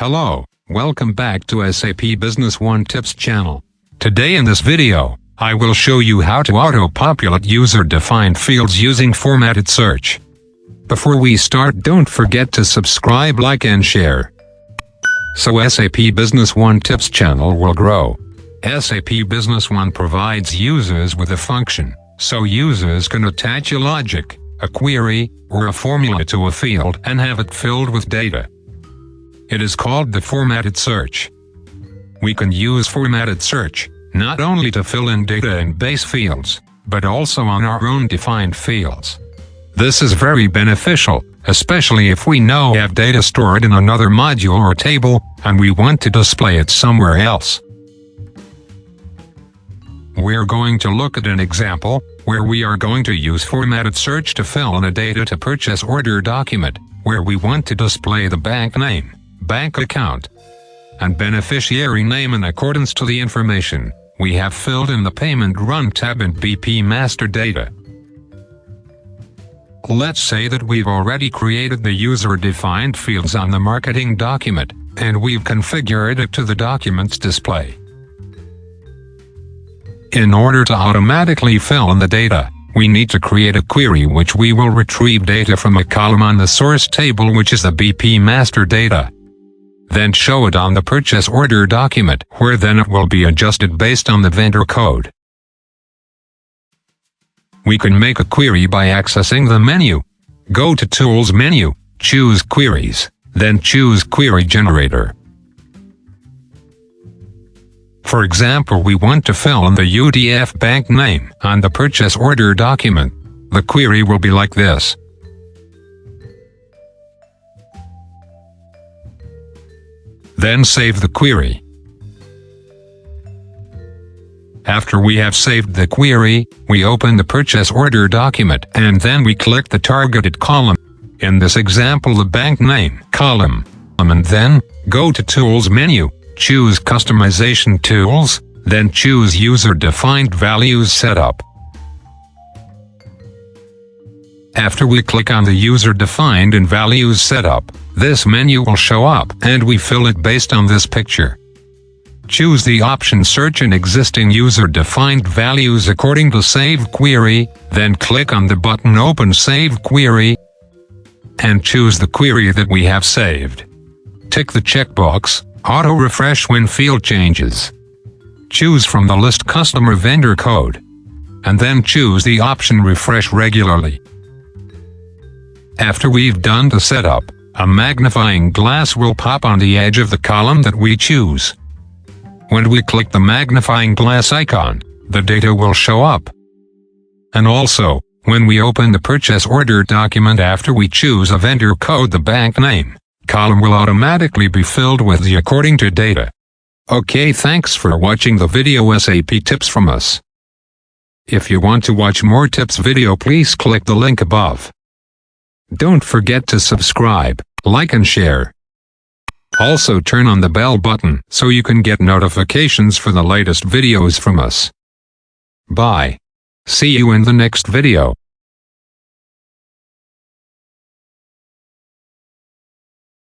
Hello, welcome back to SAP Business One Tips channel. Today in this video, I will show you how to auto-populate user-defined fields using formatted search. Before we start, don't forget to subscribe, like and share, so SAP Business One Tips channel will grow. SAP Business One provides users with a function, so users can attach a logic, a query, or a formula to a field and have it filled with data. It is called the formatted search. We can use formatted search not only to fill in data in base fields, but also on our own defined fields. This is very beneficial, especially if we know we have data stored in another module or table, and we want to display it somewhere else. We're going to look at an example, where we are going to use formatted search to fill in a data to purchase order document, where we want to display the bank name, bank account, and beneficiary name in accordance to the information we have filled in the Payment Run tab in BP Master Data. Let's say that we've already created the user-defined fields on the marketing document, and we've configured it to the document's display. In order to automatically fill in the data, we need to create a query which we will retrieve data from a column on the source table, which is the BP Master Data. Then show it on the purchase order document, where then it will be adjusted based on the vendor code. We can make a query by accessing the menu. Go to Tools menu, choose Queries, then choose Query Generator. For example, we want to fill in the UDF bank name on the purchase order document. The query will be like this. Then save the query. After we have saved the query, we open the purchase order document and then we click the targeted column. In this example, the bank name column, and then go to Tools menu, choose Customization Tools, then choose User-Defined Values Setup. After we click on the User-Defined and Values Setup, this menu will show up and we fill it based on this picture. Choose the option Search in Existing User-Defined Values according to Save Query, then click on the button Open Save Query, and choose the query that we have saved. Tick the checkbox Auto Refresh when field changes. Choose from the list Customer Vendor Code, and then choose the option Refresh Regularly. After we've done the setup, a magnifying glass will pop on the edge of the column that we choose. When we click the magnifying glass icon, the data will show up. And also, when we open the purchase order document after we choose a vendor code, the bank name column will automatically be filled with the according to data. Okay, thanks for watching the video SAP tips from us. If you want to watch more tips video, please click the link above. Don't forget to subscribe, like and share. Also turn on the bell button so you can get notifications for the latest videos from us. Bye. See you in the next video.